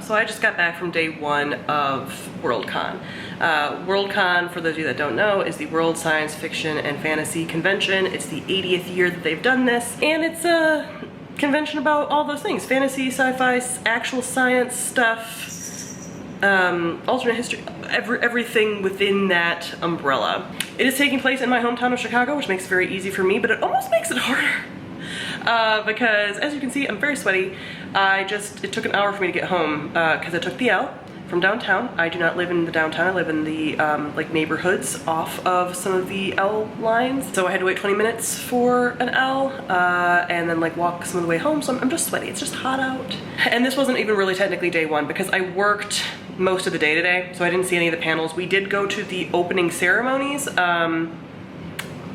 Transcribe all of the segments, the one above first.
So I just got back from day one of WorldCon. WorldCon, for those of you that don't know, is the World Science Fiction and Fantasy Convention. It's the 80th year that they've done this, and it's a convention about all those things: fantasy, sci-fi, actual science stuff, alternate history, everything within that umbrella. It is taking place in my hometown of Chicago, which makes it very easy for me, but it almost makes it harder. Because as you can see, I'm very sweaty. It took an hour for me to get home because I took the L from downtown. I do not live in the downtown. I live in the like neighborhoods off of some of the L lines. So I had to wait 20 minutes for an L and then like walk some of the way home. So I'm just sweaty. It's just hot out. And this wasn't even really technically day one because I worked most of the day today. So I didn't see any of the panels. We did go to the opening ceremonies.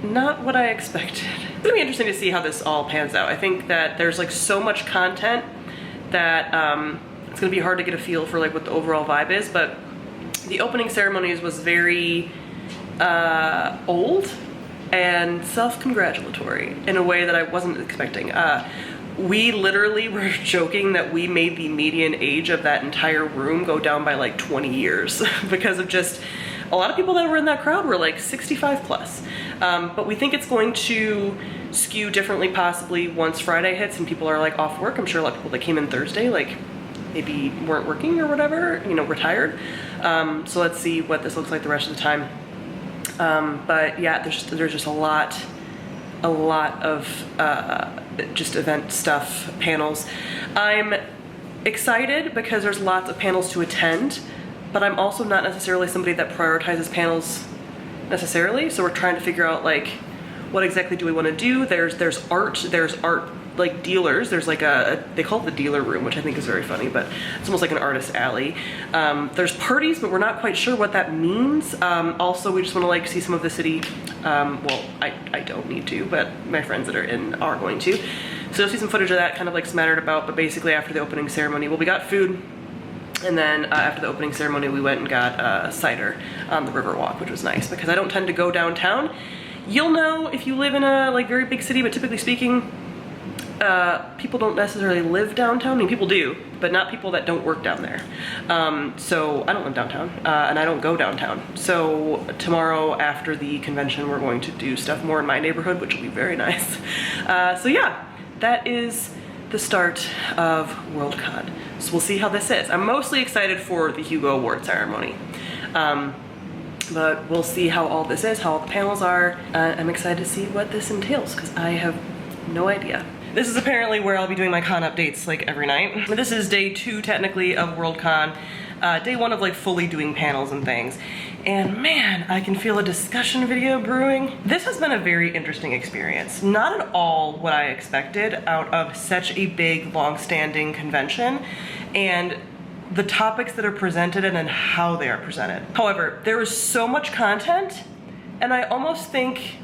Not what I expected. It's gonna be interesting to see how this all pans out. I think that there's like so much content that it's gonna be hard to get a feel for like what the overall vibe is, but the opening ceremonies was very old and self-congratulatory in a way that I wasn't expecting. We literally were joking that we made the median age of that entire room go down by like 20 years because of just a lot of people that were in that crowd were like 65 plus. But we think it's going to skew differently possibly once Friday hits and people are like off work. I'm sure a lot of people that came in Thursday like maybe weren't working or whatever, you know, retired. So let's see what this looks like the rest of the time. But yeah, there's just a lot of just event stuff, panels. I'm excited because there's lots of panels to attend, but I'm also not necessarily somebody that prioritizes panels necessarily. So we're trying to figure out like, what exactly do we want to do? There's art like dealers. There's like they call it the dealer room, which I think is very funny, but it's almost like an artist alley. There's parties, but we're not quite sure what that means. Also, we just want to like see some of the city. Well, I don't need to, but my friends that are in are going to. So you'll see some footage of that, kind of like smattered about, but basically after the opening ceremony, well, we got food. And then after the opening ceremony, we went and got cider on the Riverwalk, which was nice because I don't tend to go downtown. You'll know if you live in a like very big city, but typically speaking, people don't necessarily live downtown. I mean, people do, but not people that don't work down there. So I don't live downtown, and I don't go downtown. So tomorrow after the convention, we're going to do stuff more in my neighborhood, which will be very nice. So yeah, that is the start of WorldCon. So we'll see how this is. I'm mostly excited for the Hugo award ceremony. But we'll see how all this is, how all the panels are. I'm excited to see what this entails because I have no idea. This is apparently where I'll be doing my con updates like every night. This is day 2 technically of WorldCon. Day 1 of like fully doing panels and things. And man, I can feel a discussion video brewing. This has been a very interesting experience. Not at all what I expected out of such a big, long-standing convention and the topics that are presented and then how they are presented. However, there is so much content and I almost think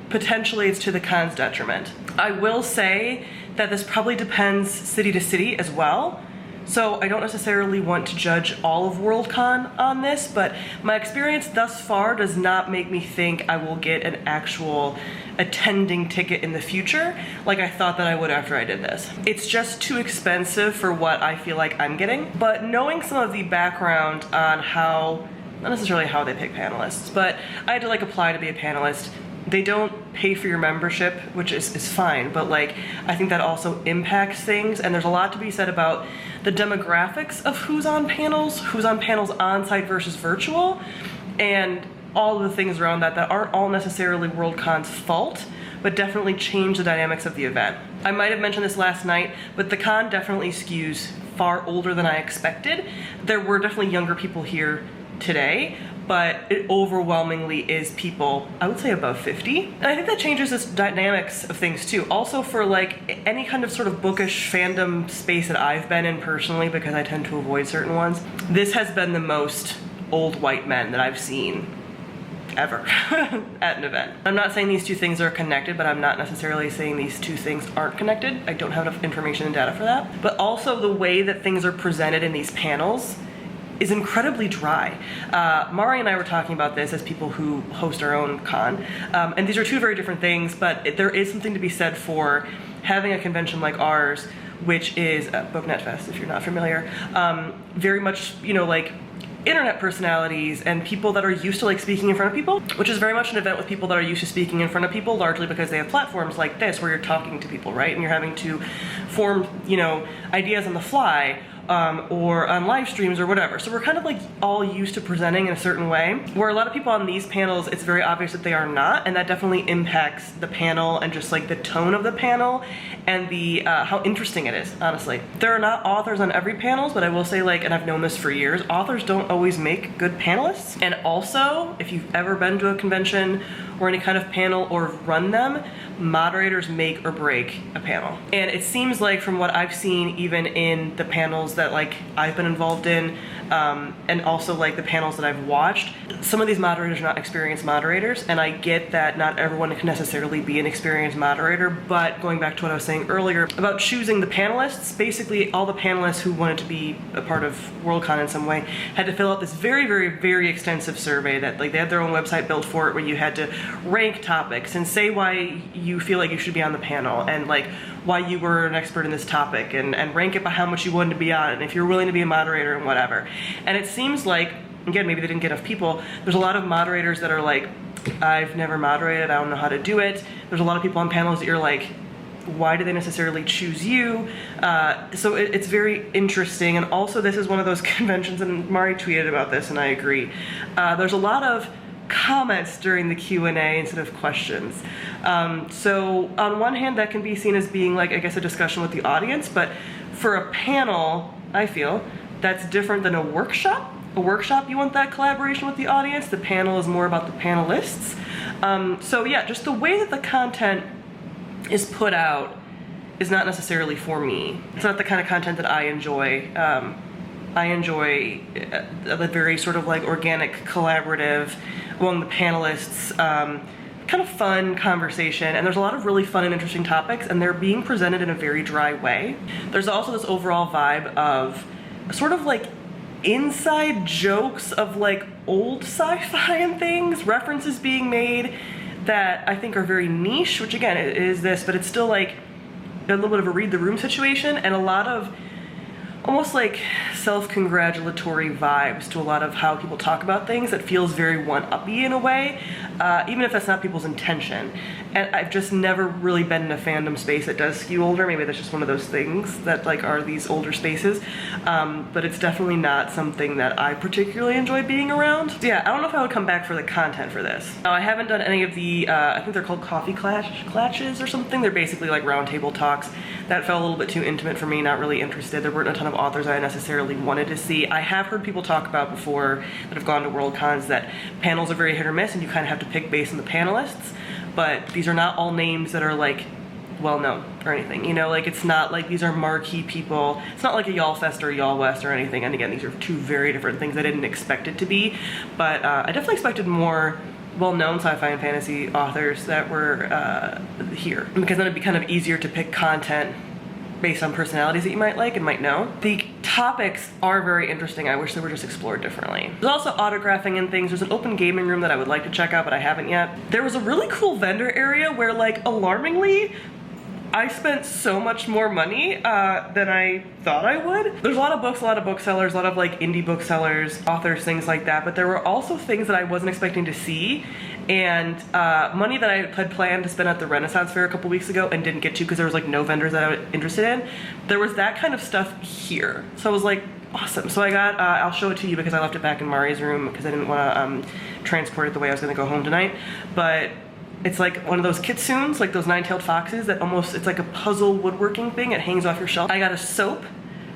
potentially it's to the con's detriment. I will say that this probably depends city to city as well. So I don't necessarily want to judge all of WorldCon on this, but my experience thus far does not make me think I will get an actual attending ticket in the future like I thought that I would after I did this. It's just too expensive for what I feel like I'm getting. But knowing some of the background on how, not necessarily how they pick panelists, but I had to like apply to be a panelist. They don't pay for your membership, which is fine, but like I think that also impacts things, and there's a lot to be said about the demographics of who's on panels on-site versus virtual, and all of the things around that aren't all necessarily WorldCon's fault, but definitely change the dynamics of the event. I might have mentioned this last night, but the con definitely skews far older than I expected. There were definitely younger people here today, but it overwhelmingly is people, I would say above 50. And I think that changes the dynamics of things too. Also for like any kind of sort of bookish fandom space that I've been in personally, because I tend to avoid certain ones, this has been the most old white men that I've seen ever at an event. I'm not saying these two things are connected, but I'm not necessarily saying these two things aren't connected. I don't have enough information and data for that. But also the way that things are presented in these panels is incredibly dry. Mari and I were talking about this as people who host our own con, and these are two very different things, but there is something to be said for having a convention like ours which is BookNet Fest, if you're not familiar. Very much, you know, like internet personalities and people that are used to like speaking in front of people, which is very much an event with people that are used to speaking in front of people, largely because they have platforms like this where you're talking to people, right? And you're having to form, you know, ideas on the fly, or on live streams or whatever. So we're kind of like all used to presenting in a certain way, where a lot of people on these panels, it's very obvious that they are not, and that definitely impacts the panel and just like the tone of the panel and the how interesting it is, honestly. There are not authors on every panels, but I will say, like, and I've known this for years, authors don't always make good panelists. And also, if you've ever been to a convention or any kind of panel or run them, moderators make or break a panel. And it seems like from what I've seen, even in the panels that like I've been involved in, and also like the panels that I've watched, some of these moderators are not experienced moderators, and I get that not everyone can necessarily be an experienced moderator, but going back to what I was saying earlier about choosing the panelists, basically all the panelists who wanted to be a part of WorldCon in some way had to fill out this very, very, very extensive survey that like they had their own website built for it, where you had to rank topics and say why you feel like you should be on the panel and like why you were an expert in this topic, and rank it by how much you wanted to be on it and if you're willing to be a moderator and whatever. And it seems like, again, maybe they didn't get enough people, there's a lot of moderators that are like, I've never moderated, I don't know how to do it. There's a lot of people on panels that you're like, why do they necessarily choose you? So it's very interesting. And also this is one of those conventions, and Mari tweeted about this and I agree. There's a lot of comments during the Q&A instead of questions. So on one hand, that can be seen as being like, I guess, a discussion with the audience, but for a panel, I feel, that's different than a workshop. A workshop, you want that collaboration with the audience. The panel is more about the panelists. So yeah, just the way that the content is put out is not necessarily for me. It's not the kind of content that I enjoy. I enjoy the very sort of like organic, collaborative among the panelists, kind of fun conversation, and there's a lot of really fun and interesting topics, and they're being presented in a very dry way. There's also this overall vibe of sort of like inside jokes of like old sci-fi and things, references being made that I think are very niche, which again, it is this, but it's still like a little bit of a read the room situation, and a lot of almost like self-congratulatory vibes to a lot of how people talk about things that feels very one-uppy in a way, even if that's not people's intention. And I've just never really been in a fandom space that does skew older. Maybe that's just one of those things that like are these older spaces, but it's definitely not something that I particularly enjoy being around. So yeah, I don't know if I would come back for the content for this. Now, I haven't done any of the, I think they're called coffee clatches or something. They're basically like roundtable talks. That felt a little bit too intimate for me, not really interested. There weren't a ton of authors I necessarily wanted to see. I have heard people talk about before that have gone to WorldCons that panels are very hit or miss and you kind of have to pick based on the panelists, but these are not all names that are like well known or anything, you know, like it's not like these are marquee people. It's not like a Y'all Fest or Y'all West or anything, and again, these are two very different things I didn't expect it to be, but I definitely expected more well-known sci-fi and fantasy authors that were here, because then it'd be kind of easier to pick content based on personalities that you might like and might know. The topics are very interesting. I wish they were just explored differently. There's also autographing and things. There's an open gaming room that I would like to check out, but I haven't yet. There was a really cool vendor area where, like, alarmingly, I spent so much more money than I thought I would. There's a lot of books, a lot of booksellers, a lot of like indie booksellers, authors, things like that, but there were also things that I wasn't expecting to see, and money that I had planned to spend at the Renaissance Fair a couple weeks ago and didn't get to because there was like no vendors that I was interested in. There was that kind of stuff here. So I was like, awesome. So I got, I'll show it to you because I left it back in Mari's room because I didn't want to transport it the way I was gonna go home tonight, but it's like one of those kitsunes, like those nine-tailed foxes that almost, it's like a puzzle woodworking thing. It hangs off your shelf. I got a soap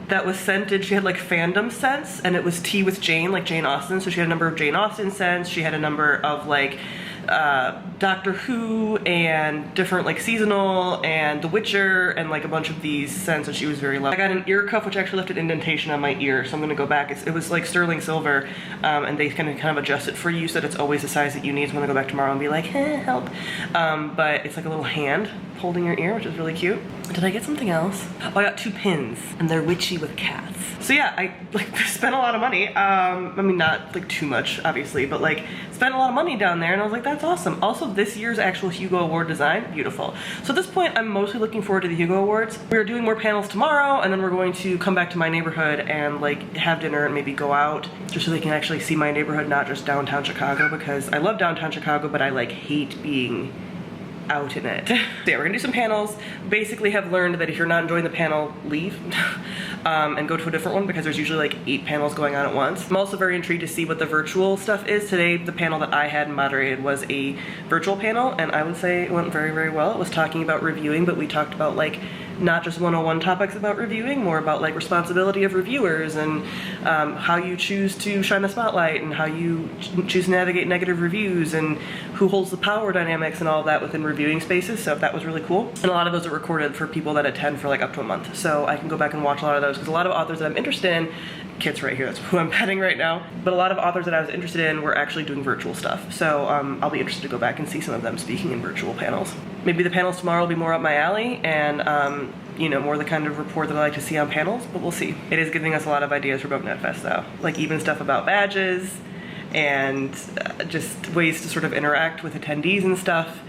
that was scented. She had like fandom scents, and it was Tea with Jane, like Jane Austen. So she had a number of Jane Austen scents. She had a number of like Doctor Who and different like seasonal and The Witcher and like a bunch of these scents, and she was very lovely. I got an ear cuff which actually left an indentation on my ear, so I'm gonna go back. It was like sterling silver, and they kind of adjust it for you so that it's always the size that you need. So I'm gonna go back tomorrow and be like, help. But it's like a little hand holding your ear, which is really cute. Did I get something else? Oh, I got 2 pins, and they're witchy with cats. So yeah, I like spent a lot of money. I mean, not like too much, obviously, but like spent a lot of money down there, and I was like, that's awesome. Also, this year's actual Hugo Award design, beautiful. So at this point, I'm mostly looking forward to the Hugo Awards. We're doing more panels tomorrow, and then we're going to come back to my neighborhood and like have dinner and maybe go out, just so they can actually see my neighborhood, not just downtown Chicago, because I love downtown Chicago, but I like hate being out in it. So yeah, we're gonna do some panels. Basically have learned that if you're not enjoying the panel, leave and go to a different one, because there's usually like 8 panels going on at once. I'm also very intrigued to see what the virtual stuff is. Today, the panel that I had moderated was a virtual panel, and I would say it went very, very well. It was talking about reviewing, but we talked about like not just 101 topics about reviewing, more about like responsibility of reviewers and how you choose to shine the spotlight and how you choose to navigate negative reviews and who holds the power dynamics and all of that within reviewing spaces. So that was really cool. And a lot of those are recorded for people that attend for like up to a month. So I can go back and watch a lot of those, because a lot of authors that I'm interested in, Kit's right here, that's who I'm petting right now, but a lot of authors that I was interested in were actually doing virtual stuff. So I'll be interested to go back and see some of them speaking in virtual panels. Maybe the panels tomorrow will be more up my alley and you know, more the kind of report that I like to see on panels, but we'll see. It is giving us a lot of ideas for BookNet Fest though. Like even stuff about badges and just ways to sort of interact with attendees and stuff.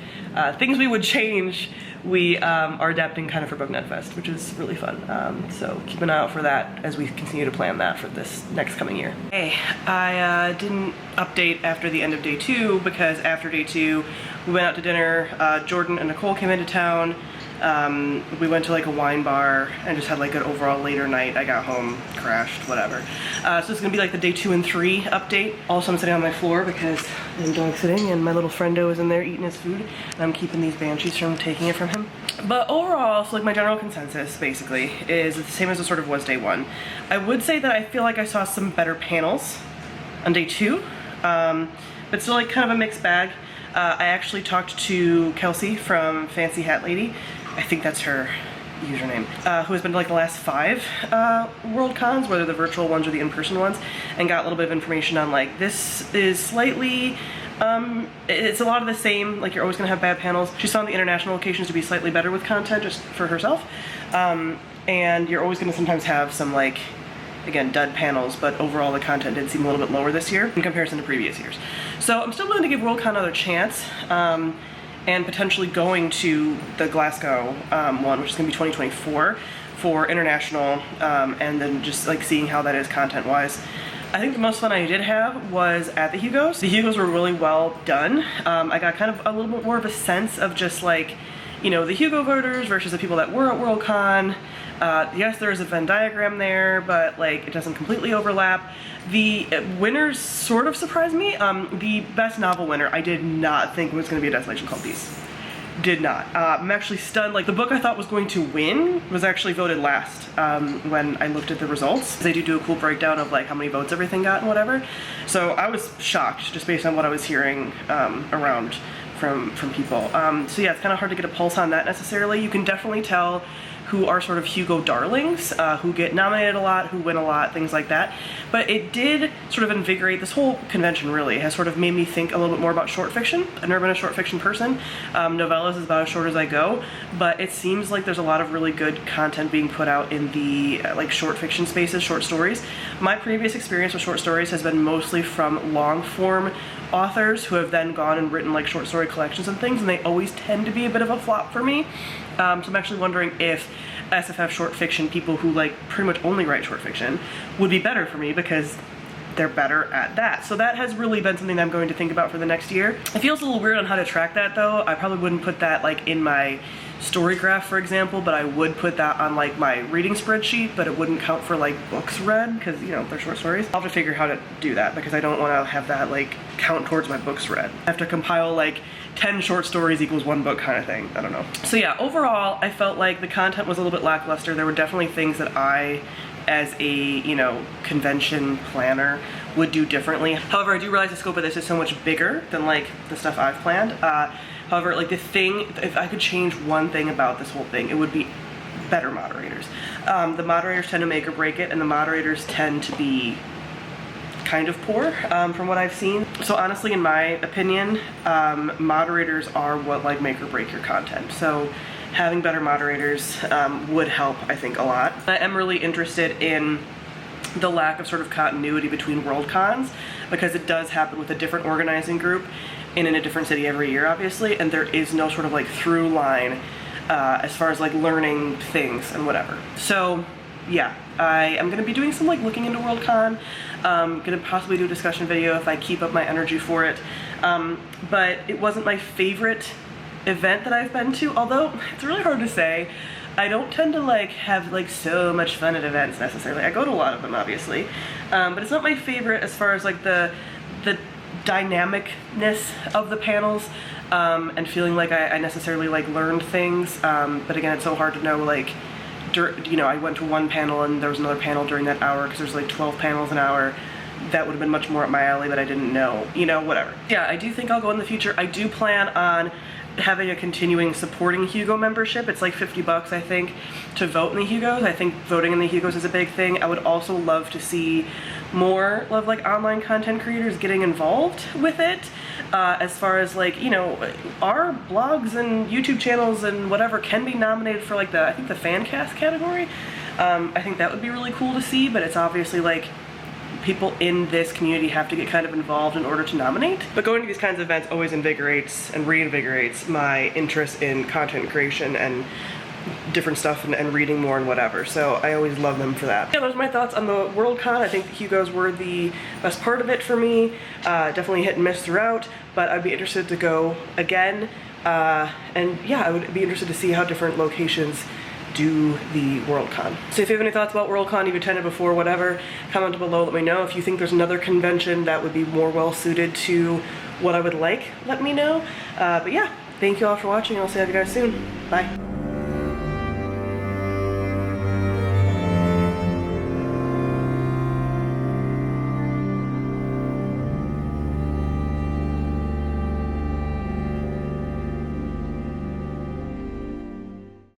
Things we would change, we are adapting kind of for BookNet Fest, which is really fun. So keep an eye out for that as we continue to plan that for this next coming year. Hey, I didn't update after the end of day 2, because after day 2, we went out to dinner. Jordan and Nicole came into town. We went to like a wine bar and just had like an overall later night. I got home, crashed, whatever. So it's gonna be like the day 2 and 3 update. Also, I'm sitting on my floor because I'm dog sitting and my little friendo is in there eating his food, and I'm keeping these banshees from taking it from him. But overall, so like my general consensus basically is the same as it sort of was day 1. I would say that I feel like I saw some better panels on day 2, but still like kind of a mixed bag. I actually talked to Kelsey from Fancy Hat Lady, I think that's her username, who has been to like the last 5 WorldCons, whether the virtual ones or the in-person ones, and got a little bit of information on like, this is slightly, it's a lot of the same, like you're always gonna have bad panels. She found the international locations to be slightly better with content just for herself, and you're always gonna sometimes have some like, again, dud panels, but overall the content did seem a little bit lower this year in comparison to previous years. So I'm still willing to give WorldCon another chance, and potentially going to the Glasgow one, which is gonna be 2024 for international, and then just like seeing how that is content-wise. I think the most fun I did have was at the Hugos. The Hugos were really well done. I got kind of a little bit more of a sense of just like, you know, the Hugo voters versus the people that were at WorldCon. Yes, there is a Venn diagram there, but like it doesn't completely overlap. The winners sort of surprised me. The best novel winner, I did not think was going to be A Desolation Called Peace. Did not. I'm actually stunned. Like the book I thought was going to win was actually voted last when I looked at the results. They do a cool breakdown of like how many votes everything got and whatever. So I was shocked just based on what I was hearing around from people. So yeah, it's kind of hard to get a pulse on that necessarily. You can definitely tell who are sort of Hugo darlings, who get nominated a lot, who win a lot, things like that. But it did sort of invigorate, this whole convention really has sort of made me think a little bit more about short fiction. I've never been a short fiction person. Novellas is about as short as I go, but it seems like there's a lot of really good content being put out in the like short fiction spaces, short stories. My previous experience with short stories has been mostly from long form authors who have then gone and written like short story collections and things, and they always tend to be a bit of a flop for me. So I'm actually wondering if SFF short fiction people who like pretty much only write short fiction would be better for me, because they're better at that. So that has really been something that I'm going to think about for the next year. It feels a little weird on how to track that though. I probably wouldn't put that like in my story graph, for example, but I would put that on like my reading spreadsheet, but it wouldn't count for like books read, because you know, they're short stories. I'll have to figure how to do that, because I don't want to have that like count towards my books read. I have to compile like 10 short stories equals 1 book kind of thing. I don't know. So yeah, overall, I felt like the content was a little bit lackluster. There were definitely things that I, as a, you know, convention planner, would do differently. However, I do realize the scope of this is so much bigger than like the stuff I've planned. However, like the thing, if I could change one thing about this whole thing, it would be better moderators. The moderators tend to make or break it, and the moderators tend to be kind of poor from what I've seen. So honestly, in my opinion, moderators are what like make or break your content. So having better moderators would help, I think, a lot. I am really interested in the lack of sort of continuity between WorldCons, because it does happen with a different organizing group and in a different city every year, obviously, and there is no sort of like through line as far as like learning things and whatever. So yeah, I am gonna be doing some like looking into WorldCon. Gonna possibly do a discussion video if I keep up my energy for it. But it wasn't my favorite event that I've been to, although it's really hard to say. I don't tend to like have like so much fun at events necessarily. I go to a lot of them, obviously, but it's not my favorite as far as like the dynamicness of the panels and feeling like I necessarily like learned things. But again, it's so hard to know, like, you know, I went to one panel and there was another panel during that hour because there's like 12 panels an hour. That would have been much more up my alley, but I didn't know, you know, whatever. Yeah, I do think I'll go in the future. I do plan on having a continuing supporting Hugo membership. It's like 50 bucks, I think, to vote in the Hugos. I think voting in the Hugos is a big thing. I would also love to see more of like online content creators getting involved with it. As far as like, you know, our blogs and YouTube channels and whatever can be nominated for like I think the fan cast category. I think that would be really cool to see, but it's obviously like people in this community have to get kind of involved in order to nominate. But going to these kinds of events always invigorates and reinvigorates my interest in content creation and different stuff and reading more and whatever. So I always love them for that. Yeah, those are my thoughts on the WorldCon. I think the Hugos were the best part of it for me. Definitely hit and miss throughout, but I'd be interested to go again. And yeah, I would be interested to see how different locations do the WorldCon. So if you have any thoughts about WorldCon, you've attended before, whatever, comment below, let me know. If you think there's another convention that would be more well suited to what I would like, let me know. But yeah, thank you all for watching. I'll see you guys soon. Bye.